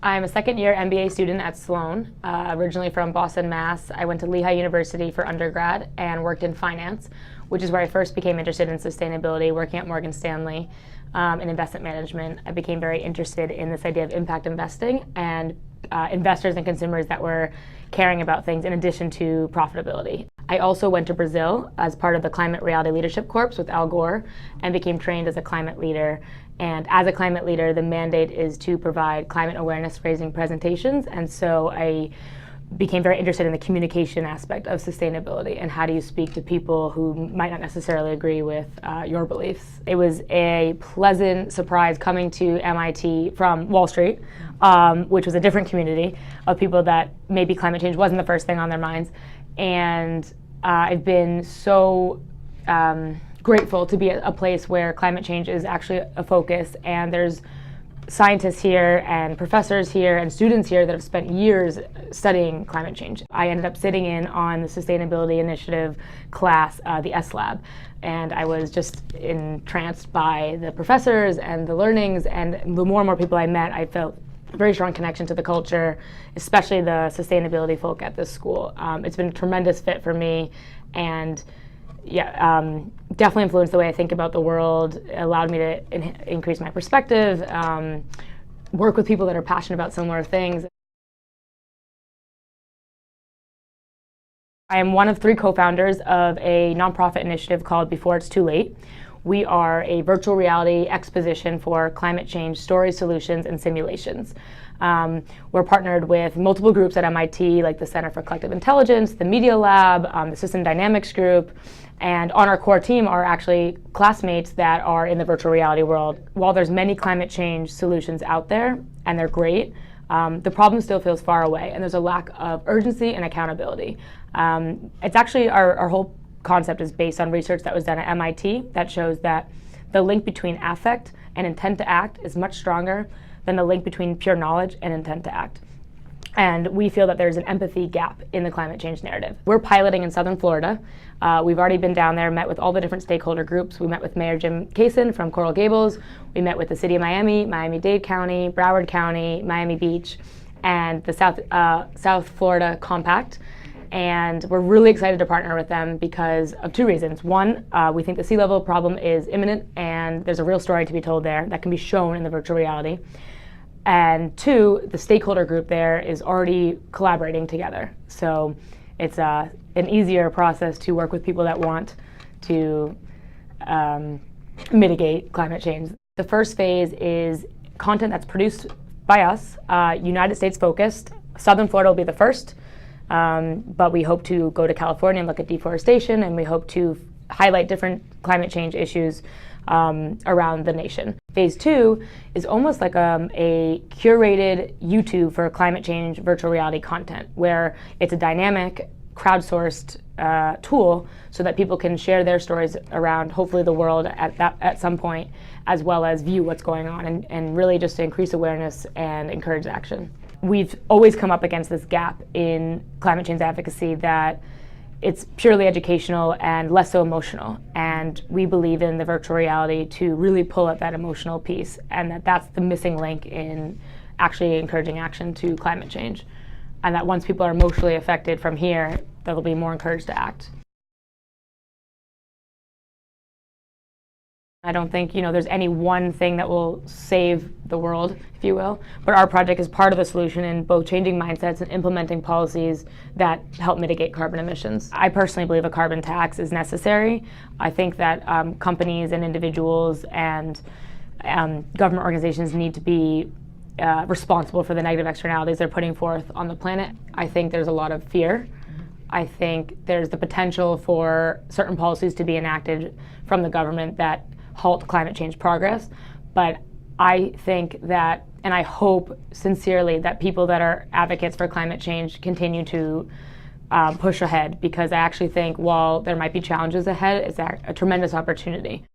I'm a second-year MBA student at Sloan, originally from Boston, Mass. I went to Lehigh University for undergrad and worked in finance, which is where I first became interested in sustainability, working at Morgan Stanley in investment management. I became very interested in this idea of impact investing and investors and consumers that were caring about things in addition to profitability. I also went to Brazil as part of the Climate Reality Leadership Corps with Al Gore and became trained as a climate leader. And as a climate leader, the mandate is to provide climate awareness raising presentations. And so I became very interested in the communication aspect of sustainability and how do you speak to people who might not necessarily agree with your beliefs. It was a pleasant surprise coming to MIT from Wall Street, which was a different community of people that maybe climate change wasn't the first thing on their minds. And I've been so grateful to be at a place where climate change is actually a focus, and there's scientists here and professors here and students here that have spent years studying climate change. I ended up sitting in on the Sustainability Initiative class, the S Lab, and I was just entranced by the professors and the learnings, and the more and more people I met, I felt a very strong connection to the culture, especially the sustainability folk at this school. It's been a tremendous fit for me, and definitely influenced the way I think about the world. It allowed me to increase my perspective, work with people that are passionate about similar things. I am one of 3 co-founders of a nonprofit initiative called Before It's Too Late. We are a virtual reality exposition for climate change stories, solutions, and simulations. We're partnered with multiple groups at MIT, like the Center for Collective Intelligence, the Media Lab, the System Dynamics Group, and on our core team are actually classmates that are in the virtual reality world. While there's many climate change solutions out there, and they're great, the problem still feels far away, and there's a lack of urgency and accountability. It's actually, our whole concept is based on research that was done at MIT that shows that the link between affect and intent to act is much stronger than the link between pure knowledge and intent to act. And we feel that there's an empathy gap in the climate change narrative. We're piloting in southern Florida. We've already been down there, met with all the different stakeholder groups. We met with Mayor Jim Kaysen from Coral Gables. We met with the City of Miami, Miami-Dade County, Broward County, Miami Beach, and the South Florida Compact. And we're really excited to partner with them because of 2 reasons. One, we think the sea level problem is imminent, and there's a real story to be told there that can be shown in the virtual reality. And 2, the stakeholder group there is already collaborating together. So it's an easier process to work with people that want to mitigate climate change. The first phase is content that's produced by us, United States focused. Southern Florida will be the first. But we hope to go to California and look at deforestation, and we hope to highlight different climate change issues around the nation. Phase 2 is almost like a curated YouTube for climate change virtual reality content, where it's a dynamic, crowdsourced tool so that people can share their stories around, hopefully, the world at some point, as well as view what's going on, and really just to increase awareness and encourage action. We've always come up against this gap in climate change advocacy that it's purely educational and less so emotional. And we believe in the virtual reality to really pull at that emotional piece, and that's the missing link in actually encouraging action to climate change. And that once people are emotionally affected from here, they'll be more encouraged to act. I don't think there's any one thing that will save the world, if you will, but our project is part of the solution in both changing mindsets and implementing policies that help mitigate carbon emissions. I personally believe a carbon tax is necessary. I think that companies and individuals and government organizations need to be responsible for the negative externalities they're putting forth on the planet. I think there's a lot of fear. I think there's the potential for certain policies to be enacted from the government that halt climate change progress, but I think that, and I hope sincerely, that people that are advocates for climate change continue to push ahead, because I actually think while there might be challenges ahead, it's a tremendous opportunity.